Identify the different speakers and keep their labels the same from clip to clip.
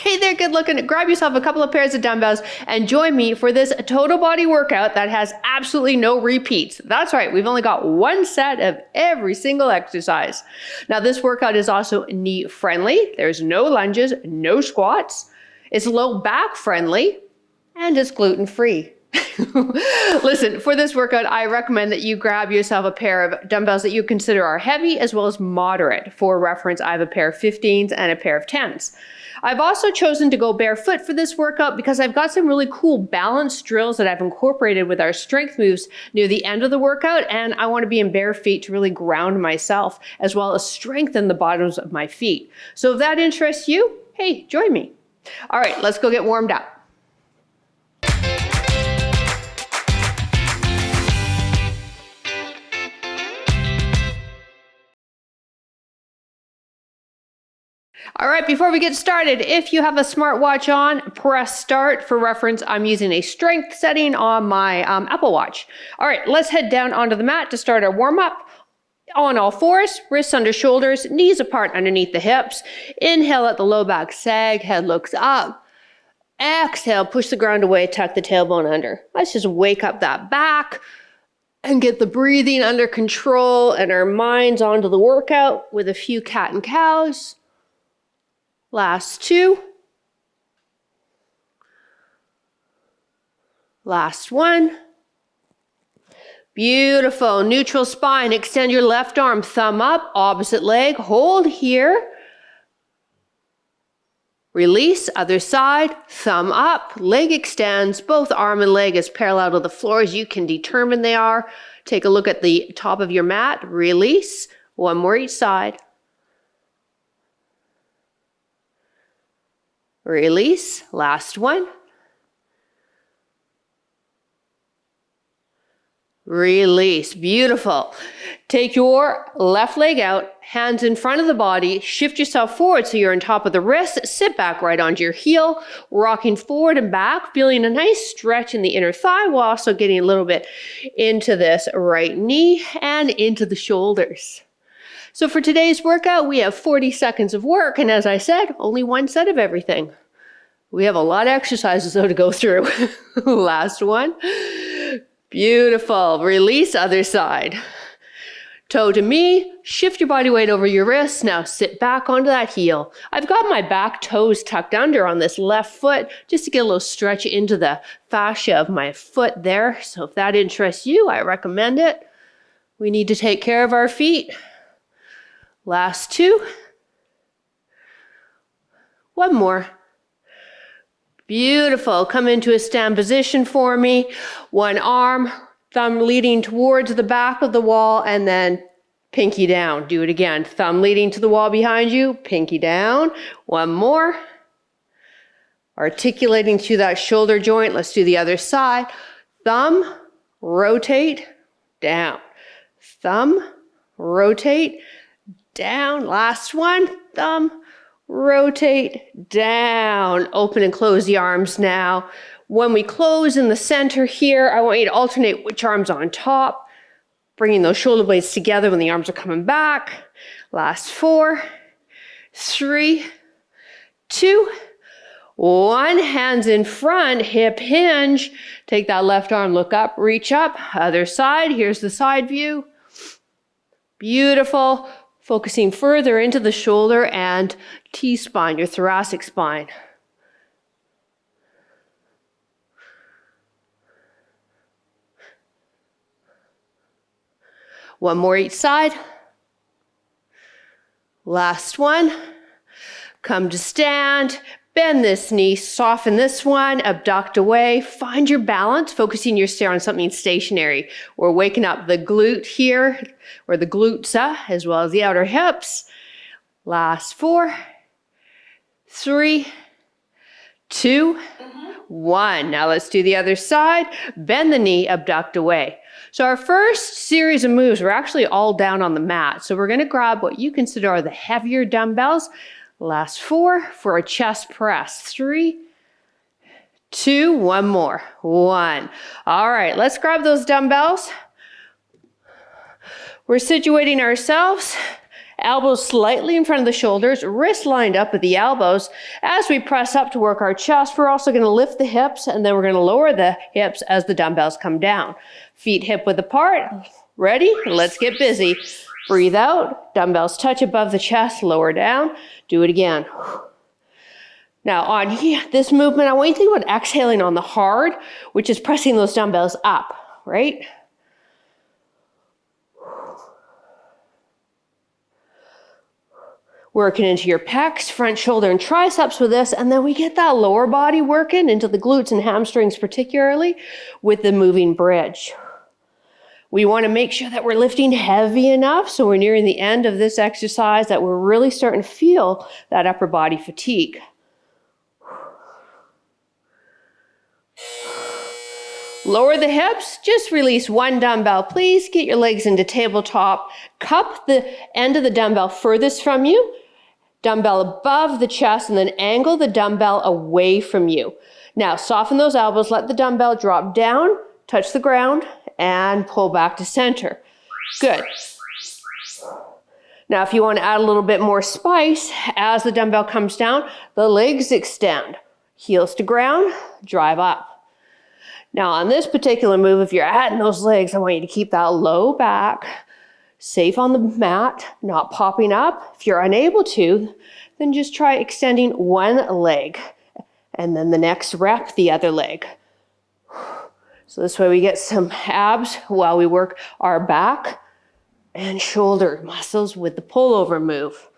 Speaker 1: Hey there, good looking. Grab yourself a couple of pairs of dumbbells and join me for this total body workout that has absolutely no repeats. That's right, we've only got one set of every single exercise. Now this workout is also knee friendly. There's no lunges, no squats. It's low back friendly, and it's gluten free. Listen, for this workout, I recommend that you grab yourself a pair of dumbbells that you consider are heavy as well as moderate. For reference, I have a pair of 15s and a pair of 10s. I've also chosen to go barefoot for this workout because I've got some really cool balance drills that I've incorporated with our strength moves near the end of the workout, and I want to be in bare feet to really ground myself as well as strengthen the bottoms of my feet. So if that interests you, hey, join me. All right, let's go get warmed up. All right, before we get started, if you have a smartwatch on, press start. For reference, I'm using a strength setting on my Apple Watch. All right, let's head down onto the mat to start our warm-up. On all fours, wrists under shoulders, knees apart underneath the hips. Inhale, let the low back sag, head looks up. Exhale, push the ground away, tuck the tailbone under. Let's just wake up that back and get the breathing under control and our minds onto the workout with a few cat and cows. Last two. Last one. Beautiful. Neutral spine. Extend your left arm, thumb up, opposite leg. Hold here. Release, other side, thumb up, leg extends, both arm and leg as parallel to the floor as you can determine they are. Take a look at the top of your mat. Release. One more each side. Release, last one. Release, beautiful. Take your left leg out, hands in front of the body, shift yourself forward so you're on top of the wrist, sit back right onto your heel, rocking forward and back, feeling a nice stretch in the inner thigh while also getting a little bit into this right knee and into the shoulders. So for today's workout, we have 40 seconds of work, and as I said, only one set of everything. We have a lot of exercises though to go through. Last one. Beautiful. Release, other side. Toe to me, shift your body weight over your wrists. Now sit back onto that heel. I've got my back toes tucked under on this left foot just to get a little stretch into the fascia of my foot there. So if that interests you, I recommend it. We need to take care of our feet. Last two. One more. Beautiful. Come into a stand position for me. One arm, thumb leading towards the back of the wall, and then pinky down. Do it again. Thumb leading to the wall behind you, pinky down. One more. Articulating through that shoulder joint. Let's do the other side. Thumb, rotate, down. Thumb, rotate, down. Last one. Thumb, rotate, down. Open and close the arms now. When we close in the center here, I want you to alternate which arm's on top, bringing those shoulder blades together when the arms are coming back. Last 4, 3, 2, 1. Hands in front, hip hinge. Take that left arm, look up, reach up. Other side, here's the side view. Beautiful. Focusing further into the shoulder and T-spine, your thoracic spine. One more each side. Last one. Come to stand. Bend this knee, soften this one, abduct away. Find your balance, focusing your stare on something stationary. We're waking up the glute here, or the glutes, as well as the outer hips. Last 4, 3, 2, 1. Now let's do the other side. Bend the knee, abduct away. So our first series of moves, we're actually all down on the mat. So we're going to grab what you consider are the heavier dumbbells. Last 4 for a chest press. 3, 2, one more. 1. All right, let's grab those dumbbells. We're situating ourselves Elbows slightly in front of the shoulders, wrists lined up at the elbows. As we press up to work our chest, we're also going to lift the hips, and then we're going to lower the hips as the dumbbells come down. Feet hip width apart. Ready? Let's get busy. Breathe out. Dumbbells touch above the chest, lower down. Do it again. Now on here, this movement, I want you to think about exhaling on the hard, which is pressing those dumbbells up, right? Working into your pecs, front shoulder and triceps with this, and then we get that lower body working into the glutes and hamstrings particularly with the moving bridge. We want to make sure that we're lifting heavy enough so we're nearing the end of this exercise that we're really starting to feel that upper body fatigue. Lower the hips, just release one dumbbell, please. Get your legs into tabletop. Cup the end of the dumbbell furthest from you. Dumbbell above the chest, and then angle the dumbbell away from you. Now soften those elbows, let the dumbbell drop down, touch the ground, and pull back to center. Good. Now if you want to add a little bit more spice, as the dumbbell comes down, the legs extend. Heels to ground, drive up. Now on this particular move, if you're adding those legs, I want you to keep that low back, safe on the mat, not popping up. If you're unable to, then just try extending one leg, and then the next rep, the other leg. So this way we get some abs while we work our back and shoulder muscles with the pullover move.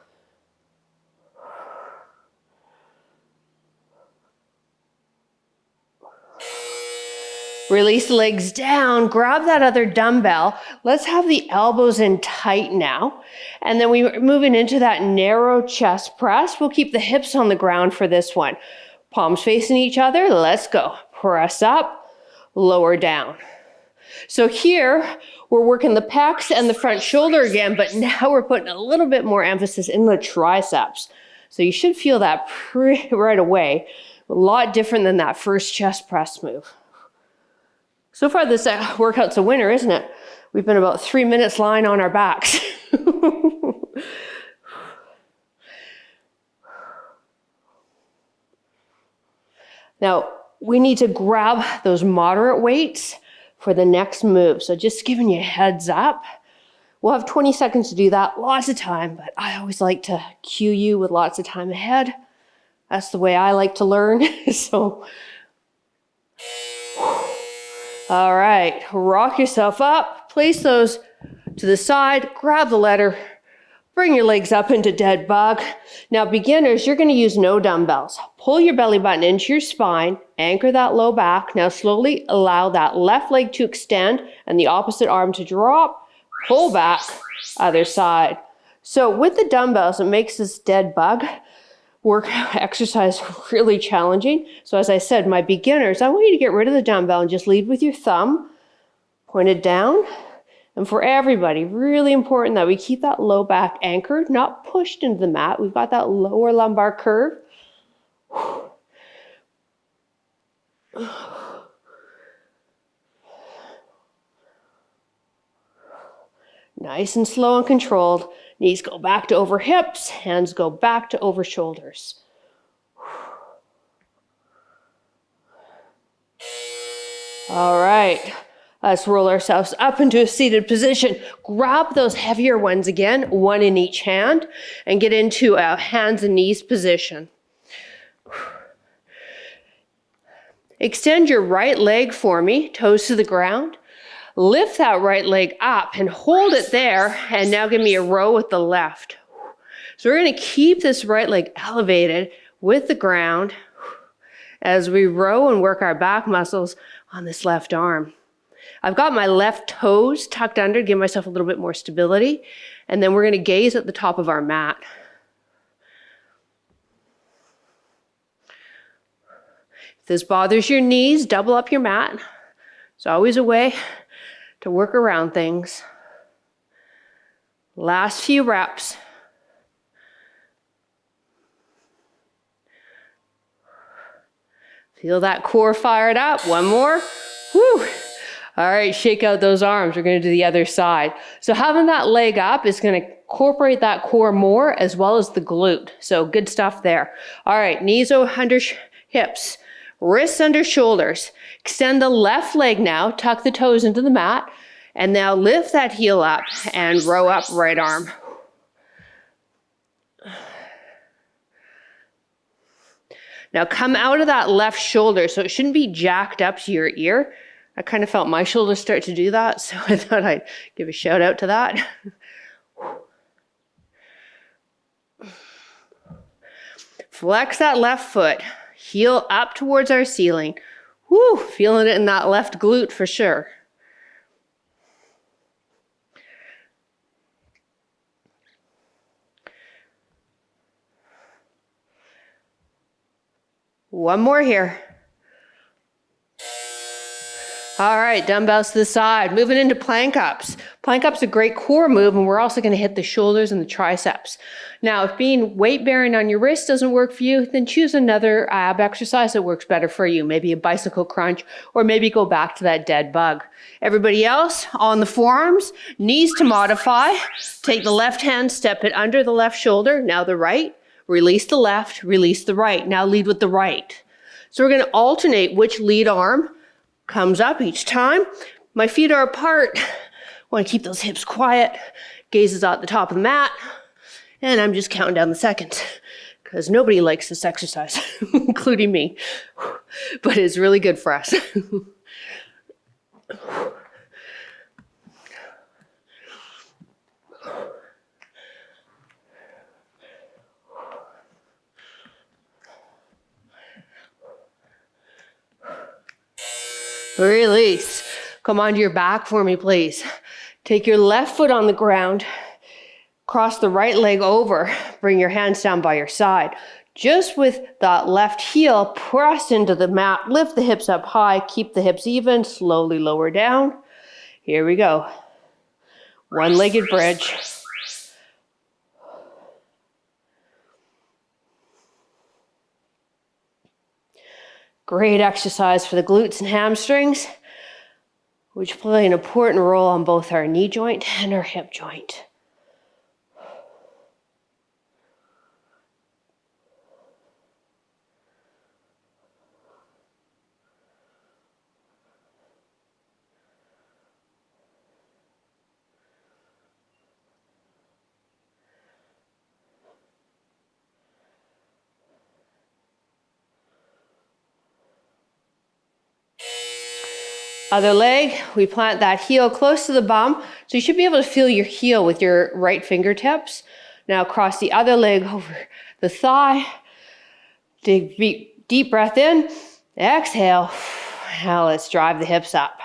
Speaker 1: Release the legs down, grab that other dumbbell. Let's have the elbows in tight now. And then we're moving into that narrow chest press. We'll keep the hips on the ground for this one. Palms facing each other, let's go. Press up, lower down. So here, we're working the pecs and the front shoulder again, but now we're putting a little bit more emphasis in the triceps. So you should feel that right away. A lot different than that first chest press move. So far, this workout's a winner, isn't it? We've been about 3 minutes lying on our backs. Now, we need to grab those moderate weights for the next move. So just giving you a heads up. We'll have 20 seconds to do that, lots of time, but I always like to cue you with lots of time ahead. That's the way I like to learn. So. All right, rock yourself up, place those to the side, grab the letter, bring your legs up into dead bug. Now beginners, you're gonna use no dumbbells. Pull your belly button into your spine, anchor that low back. Now slowly allow that left leg to extend and the opposite arm to drop, pull back, other side. So with the dumbbells, it makes this dead bug workout exercise really challenging. So as I said, my beginners, I want you to get rid of the dumbbell and just lead with your thumb pointed down. And for everybody, really important that we keep that low back anchored, not pushed into the mat. We've got that lower lumbar curve. Nice and slow and controlled. Knees go back to over hips, hands go back to over shoulders. All right, let's roll ourselves up into a seated position. Grab those heavier ones again, one in each hand, and get into a hands and knees position. Extend your right leg for me, toes to the ground. Lift that right leg up and hold it there, and now give me a row with the left. So we're going to keep this right leg elevated with the ground as we row and work our back muscles on this left arm. I've got my left toes tucked under to give myself a little bit more stability, and then we're going to gaze at the top of our mat. If this bothers your knees, double up your mat. It's always a way to work around things. Last few reps. Feel that core fired up. One more. Woo. All right, shake out those arms. We're going to do the other side. So having that leg up is going to incorporate that core more as well as the glute. So good stuff there. All right, knees under hips, wrists under shoulders. Extend the left leg now, tuck the toes into the mat, and now lift that heel up and row up right arm. Now come out of that left shoulder, so it shouldn't be jacked up to your ear. I kind of felt my shoulders start to do that, so I thought I'd give a shout out to that. Flex that left foot, heel up towards our ceiling. Woo, feeling it in that left glute for sure. One more here. All right, dumbbells to the side. Moving into plank ups. Plank ups a great core move, and we're also going to hit the shoulders and the triceps. Now, if being weight bearing on your wrist doesn't work for you, then choose another ab exercise that works better for you. Maybe a bicycle crunch, or maybe go back to that dead bug. Everybody else on the forearms, knees to modify. Take the left hand, step it under the left shoulder. Now the right. Release the left, release the right. Now lead with the right. So we're going to alternate which lead arm comes up each time. My feet are apart. Want to keep those hips quiet. Gaze is at the top of the mat. And I'm just counting down the seconds because nobody likes this exercise, including me. But it's really good for us. Release. Come onto your back for me, please. Take your left foot on the ground. Cross the right leg over. Bring your hands down by your side. Just with that left heel, press into the mat. Lift the hips up high. Keep the hips even. Slowly lower down. Here we go. One-legged bridge. Great exercise for the glutes and hamstrings, which play an important role on both our knee joint and our hip joint. Other leg, we plant that heel close to the bum. So you should be able to feel your heel with your right fingertips. Now cross the other leg over the thigh. Take deep breath in. Exhale. Now let's drive the hips up.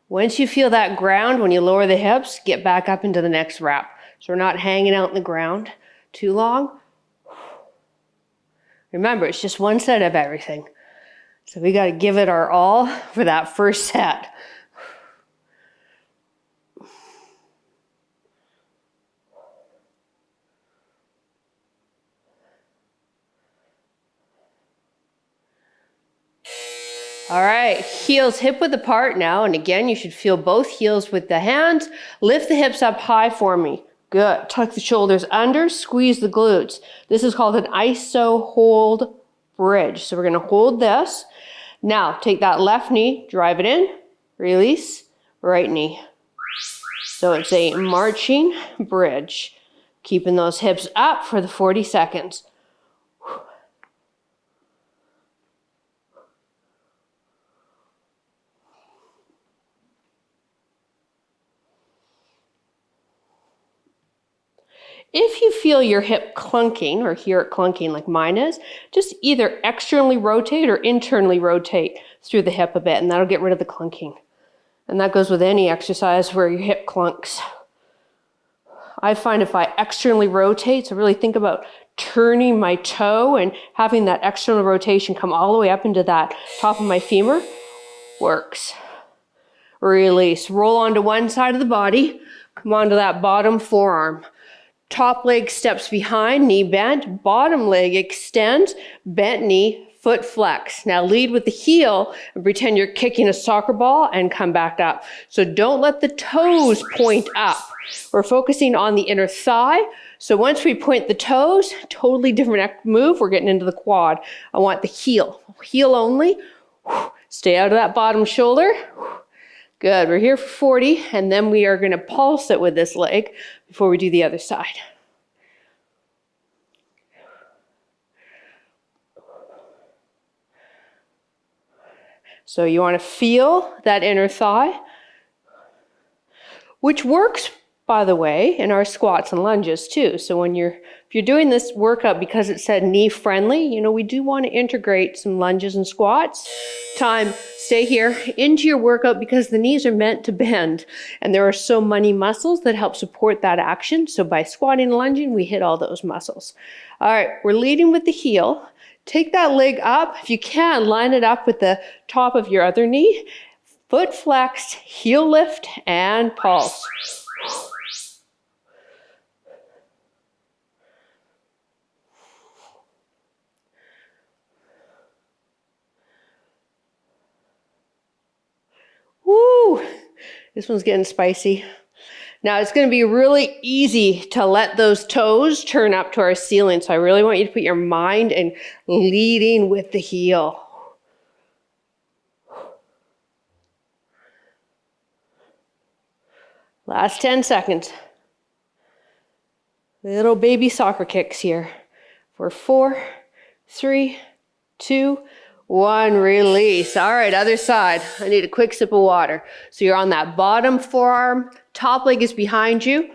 Speaker 1: Once you feel that ground, when you lower the hips, get back up into the next rep. So we're not hanging out in the ground too long. Remember, it's just one set of everything. So we got to give it our all for that first set. All right, heels hip width apart now. And again, you should feel both heels with the hands. Lift the hips up high for me. Good. Tuck the shoulders under, squeeze the glutes. This is called an iso hold bridge. So we're going to hold this. Now take that left knee, drive it in, release, right knee. So it's a marching bridge. Keeping those hips up for the 40 seconds. If you feel your hip clunking or hear it clunking like mine is, just either externally rotate or internally rotate through the hip a bit, and that'll get rid of the clunking. And that goes with any exercise where your hip clunks. I find if I externally rotate, so really think about turning my toe and having that external rotation come all the way up into that top of my femur, works. Release. Roll onto one side of the body. Come on to that bottom forearm. Top leg steps behind, knee bent, bottom leg extends, bent knee, foot flex. Now lead with the heel and pretend you're kicking a soccer ball and come back up. So don't let the toes point up. We're focusing on the inner thigh. So once we point the toes, totally different move. We're getting into the quad. I want the heel only. Stay out of that bottom shoulder. Good, we're here for 40, and then we are gonna pulse it with this leg before we do the other side. So you wanna feel that inner thigh, which works, by the way, in our squats and lunges too. So if you're doing this workout because it said knee friendly, we do want to integrate some lunges and squats. Stay here into your workout because the knees are meant to bend and there are so many muscles that help support that action. So by squatting and lunging, we hit all those muscles. All right, we're leading with the heel. Take that leg up. If you can, line it up with the top of your other knee. Foot flexed, heel lift, and pulse. Woo! This one's getting spicy. Now it's going to be really easy to let those toes turn up to our ceiling. So I really want you to put your mind in leading with the heel. Last 10 seconds. Little baby soccer kicks here. For 4, 3, 2, 1, release. All right, other side. I need a quick sip of water. So you're on that bottom forearm. Top leg is behind you.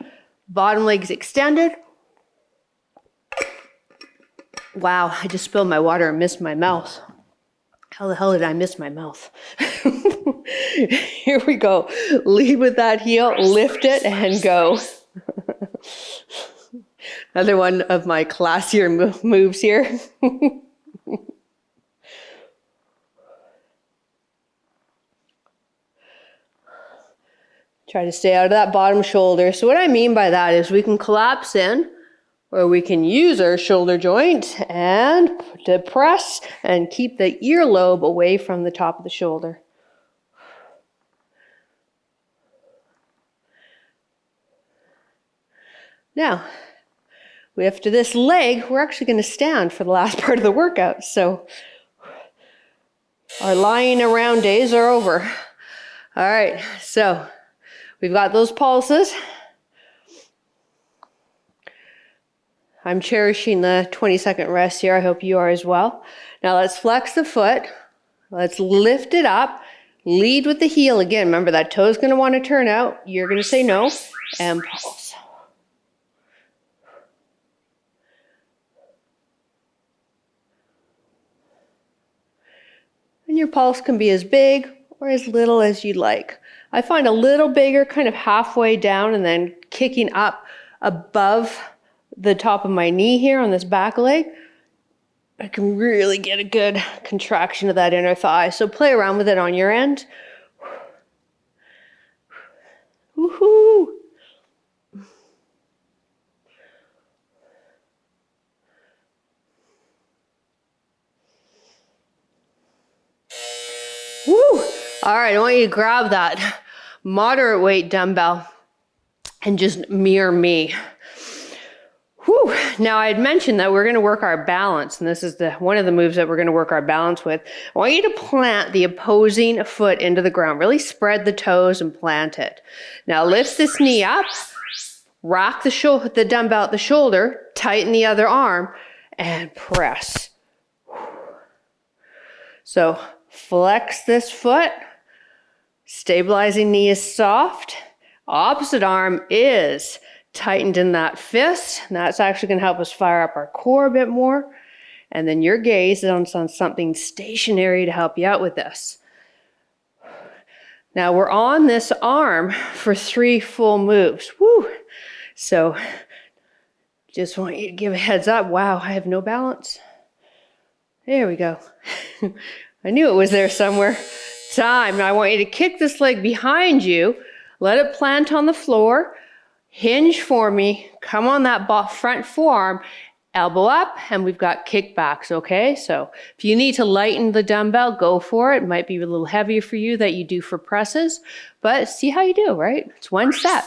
Speaker 1: Bottom leg is extended. Wow, I just spilled my water and missed my mouth. How the hell did I miss my mouth? Here we go. Lead with that heel, lift it, and go. Another one of my classier moves here. Try to stay out of that bottom shoulder. So what I mean by that is we can collapse in, or we can use our shoulder joint and depress and keep the earlobe away from the top of the shoulder. Now, after this leg, we're actually going to stand for the last part of the workout. So our lying around days are over. All right, so we've got those pulses. I'm cherishing the 20-second rest here. I hope you are as well. Now let's flex the foot. Let's lift it up. Lead with the heel again. Remember that toe's going to want to turn out. You're going to say no and pulse. And your pulse can be as big or as little as you'd like. I find a little bigger, kind of halfway down and then kicking up above the top of my knee here on this back leg. I can really get a good contraction of that inner thigh. So play around with it on your end. Woohoo! Woo! All right, I want you to grab that moderate weight dumbbell and just mirror me. Whew. Now I had mentioned that we're going to work our balance, and this is one of the moves that we're going to work our balance with. I want you to plant the opposing foot into the ground. Really spread the toes and plant it. Now lift this knee up, rock the dumbbell at the shoulder, tighten the other arm, and press. So flex this foot. Stabilizing knee is soft. Opposite arm is tightened in that fist. And that's actually going to help us fire up our core a bit more. And then your gaze is on something stationary to help you out with this. Now we're on this arm for 3 full moves. Woo! So just want you to give a heads up. Wow, I have no balance. There we go. I knew it was there somewhere. Time. Now I want you to kick this leg behind you. Let it plant on the floor. Hinge for me. Come on that front forearm. Elbow up, and we've got kickbacks, okay? So if you need to lighten the dumbbell, go for it. It might be a little heavier for you that you do for presses, but see how you do, right? It's one set.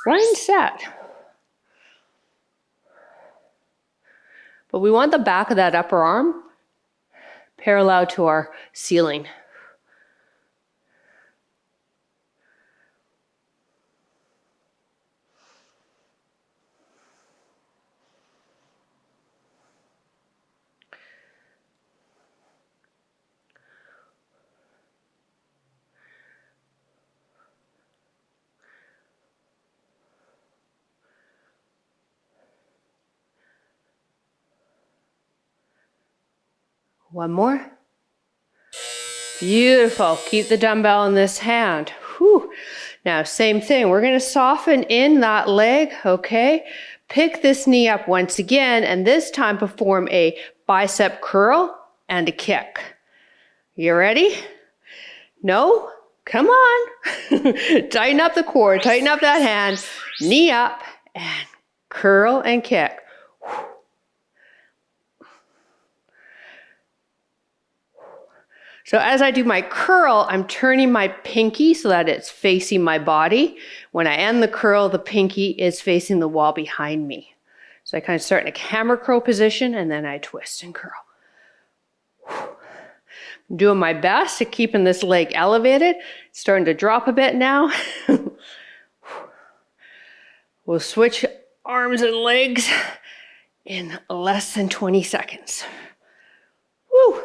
Speaker 1: One set. But we want the back of that upper arm parallel to our ceiling. One more. Beautiful. Keep the dumbbell in this hand. Whew. Now, same thing. We're going to soften in that leg, okay? Pick this knee up once again, and this time perform a bicep curl and a kick. You ready? No? Come on. Tighten up the core. Tighten up that hand. Knee up and curl and kick. So as I do my curl, I'm turning my pinky so that it's facing my body. When I end the curl, the pinky is facing the wall behind me. So I kind of start in a camera curl position, and then I twist and curl. I'm doing my best at keeping this leg elevated. It's starting to drop a bit now. We'll switch arms and legs in less than 20 seconds. Woo!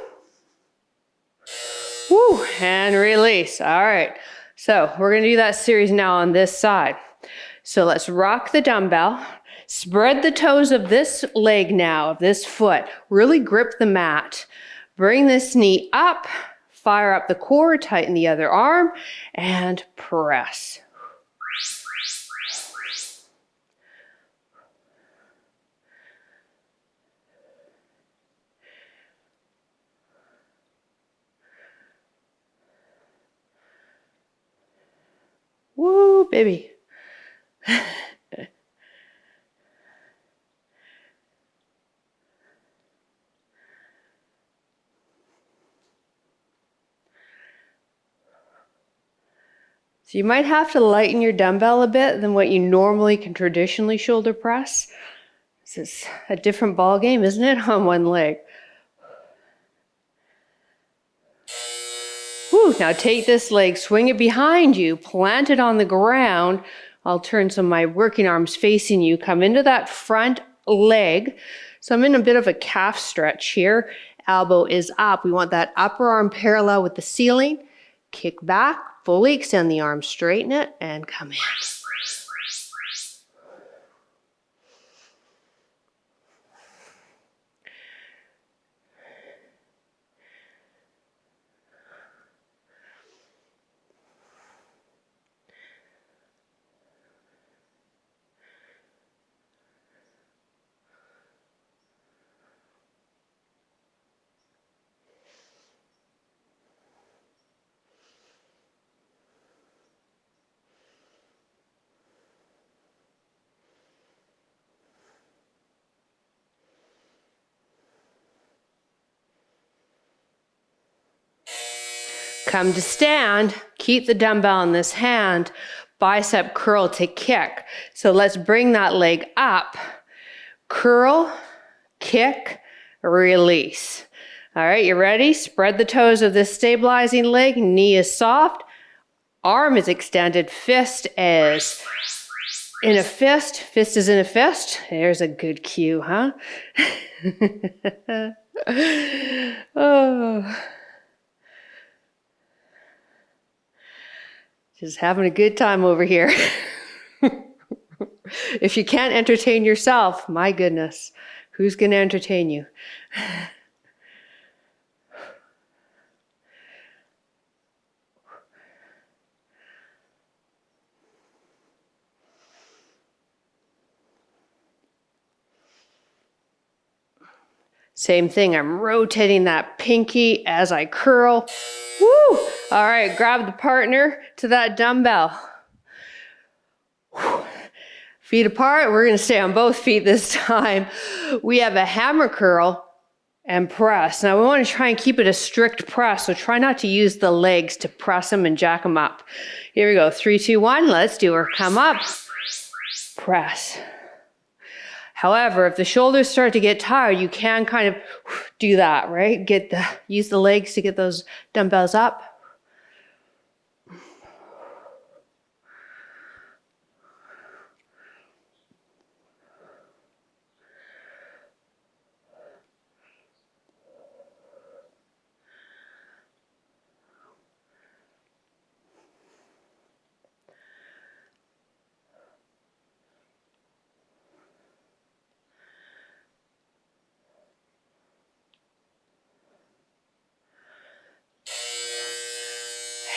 Speaker 1: Woo, and release. All right, so we're gonna do that series now on this side. So let's rock the dumbbell, spread the toes of this leg now, of this foot, really grip the mat. Bring this knee up, fire up the core, tighten the other arm, and press. Woo, baby. So you might have to lighten your dumbbell a bit than what you normally can traditionally shoulder press. This is a different ball game, isn't it, on one leg? Woo, now take this leg, swing it behind you, plant it on the ground. I'll turn some of my working arms facing you. Come into that front leg. So I'm in a bit of a calf stretch here. Elbow is up. We want that upper arm parallel with the ceiling. Kick back, fully extend the arm, straighten it, and come in. Come to stand, keep the dumbbell in this hand, bicep curl to kick. So let's bring that leg up, curl, kick, release. All right, you ready? Spread the toes of this stabilizing leg, knee is soft, arm is extended, fist is in a fist, fist is in a fist. There's a good cue, huh? Oh. Just having a good time over here. If you can't entertain yourself, my goodness, who's going to entertain you? Same thing, I'm rotating that pinky as I curl. Woo! All right, grab the partner to that dumbbell. Feet apart. We're going to stay on both feet this time. We have a hammer curl and press. Now we want to try and keep it a strict press, so try not to use the legs to press them and jack them up. Here we go. 3, 2, 1. Let's do her. Come up. Press. However, if the shoulders start to get tired, you can kind of do that, right? Use the legs to get those dumbbells up.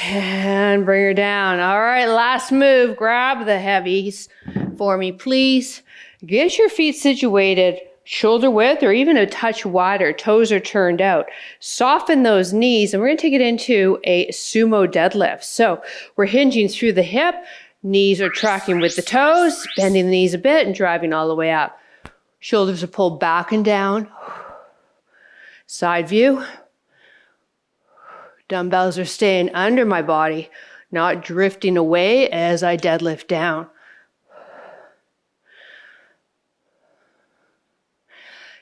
Speaker 1: And bring her down. All right, last move. Grab the heavies for me, please. Get your feet situated shoulder width or even a touch wider. Toes are turned out. Soften those knees, and we're going to take it into a sumo deadlift. So we're hinging through the hip. Knees are tracking with the toes, bending the knees a bit and driving all the way up. Shoulders are pulled back and down. Side view. Dumbbells are staying under my body, not drifting away as I deadlift down.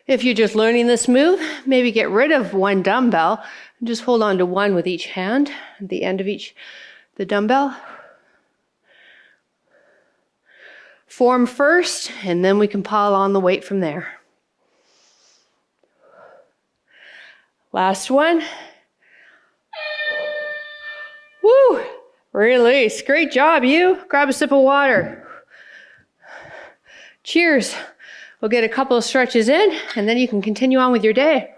Speaker 1: If you're just learning this move, maybe get rid of one dumbbell and just hold on to one with each hand at the end of the dumbbell. Form first, and then we can pile on the weight from there. Last one. Woo! Release. Great job, you. Grab a sip of water. Cheers. We'll get a couple of stretches in, and then you can continue on with your day.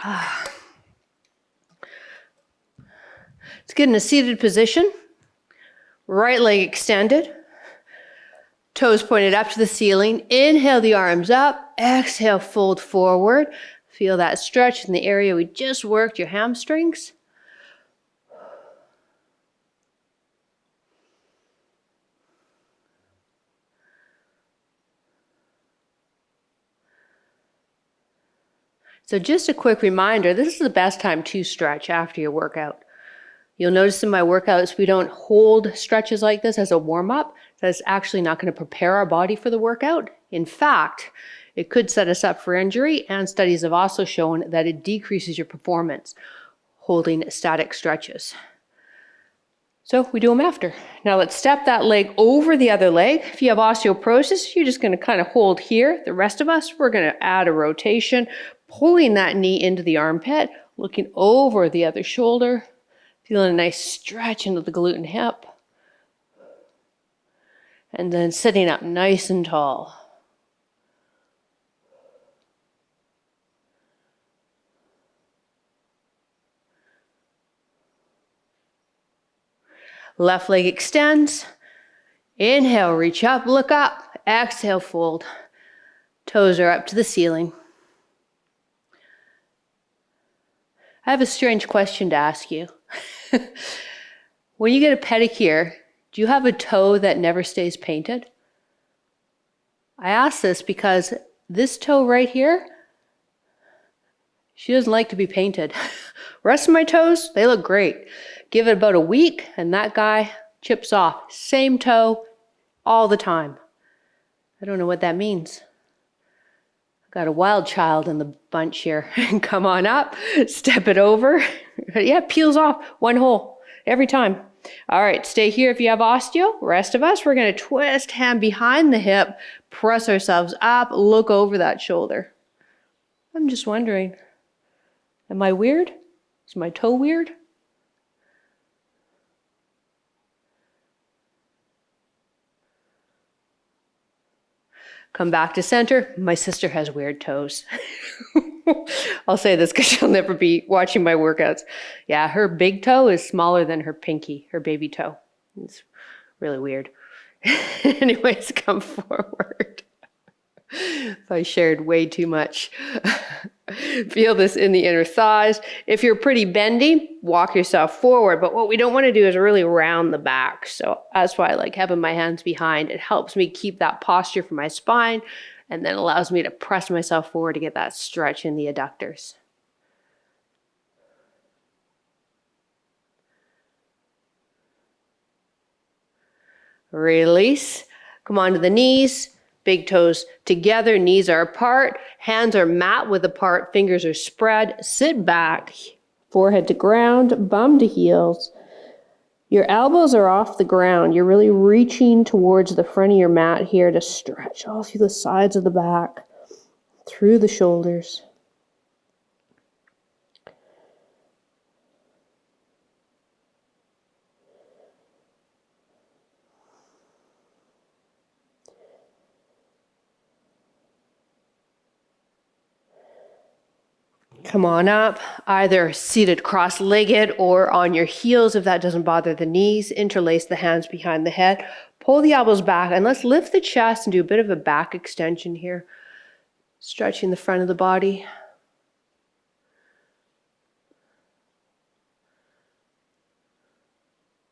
Speaker 1: Let's get in a seated position. Right leg extended. Toes pointed up to the ceiling. Inhale the arms up. Exhale, fold forward. Feel that stretch in the area we just worked, your hamstrings. So just a quick reminder, this is the best time to stretch after your workout. You'll notice in my workouts, we don't hold stretches like this as a warm-up. That's actually not going to prepare our body for the workout. In fact, it could set us up for injury, and studies have also shown that it decreases your performance holding static stretches. So we do them after. Now let's step that leg over the other leg. If you have osteoporosis, you're just going to kind of hold here. The rest of us, we're going to add a rotation, pulling that knee into the armpit, looking over the other shoulder, feeling a nice stretch into the glute and hip. And then sitting up nice and tall. Left leg extends. Inhale, reach up, look up. Exhale, fold. Toes are up to the ceiling. I have a strange question to ask you. When you get a pedicure, do you have a toe that never stays painted? I ask this because this toe right here, she doesn't like to be painted. Rest of my toes, they look great. Give it about a week and that guy chips off. Same toe all the time. I don't know what that means. I've got a wild child in the bunch here. Come on up, step it over. Yeah, peels off one hole every time. All right, stay here if you have osteo. Rest of us, we're going to twist hand behind the hip, press ourselves up, look over that shoulder. I'm just wondering, am I weird? Is my toe weird? Come back to center. My sister has weird toes. I'll say this because she'll never be watching my workouts. Yeah, her big toe is smaller than her pinky, her baby toe. It's really weird. Anyways, come forward. If I shared way too much. Feel this in the inner thighs. If you're pretty bendy, walk yourself forward. But what we don't want to do is really round the back. So that's why I like having my hands behind. It helps me keep that posture for my spine and then allows me to press myself forward to get that stretch in the adductors. Release. Come onto the knees. Big toes together, knees are apart, hands are mat width apart, fingers are spread. Sit back, forehead to ground, bum to heels. Your elbows are off the ground. You're really reaching towards the front of your mat here to stretch all through the sides of the back, through the shoulders. Come on up, either seated cross-legged or on your heels if that doesn't bother the knees. Interlace the hands behind the head. Pull the elbows back and let's lift the chest and do a bit of a back extension here. Stretching the front of the body.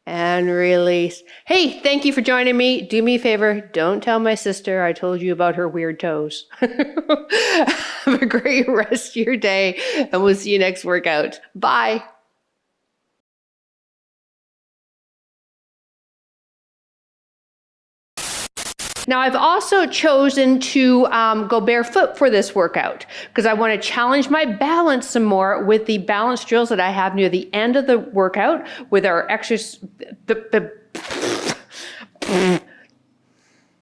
Speaker 1: And release. Hey, thank you for joining me. Do me a favor, don't tell my sister I told you about her weird toes. Have a great rest of your day, and we'll see you next workout. Bye. Now, I've also chosen to go barefoot for this workout because I want to challenge my balance some more with the balance drills that I have near the end of the workout with our exercise.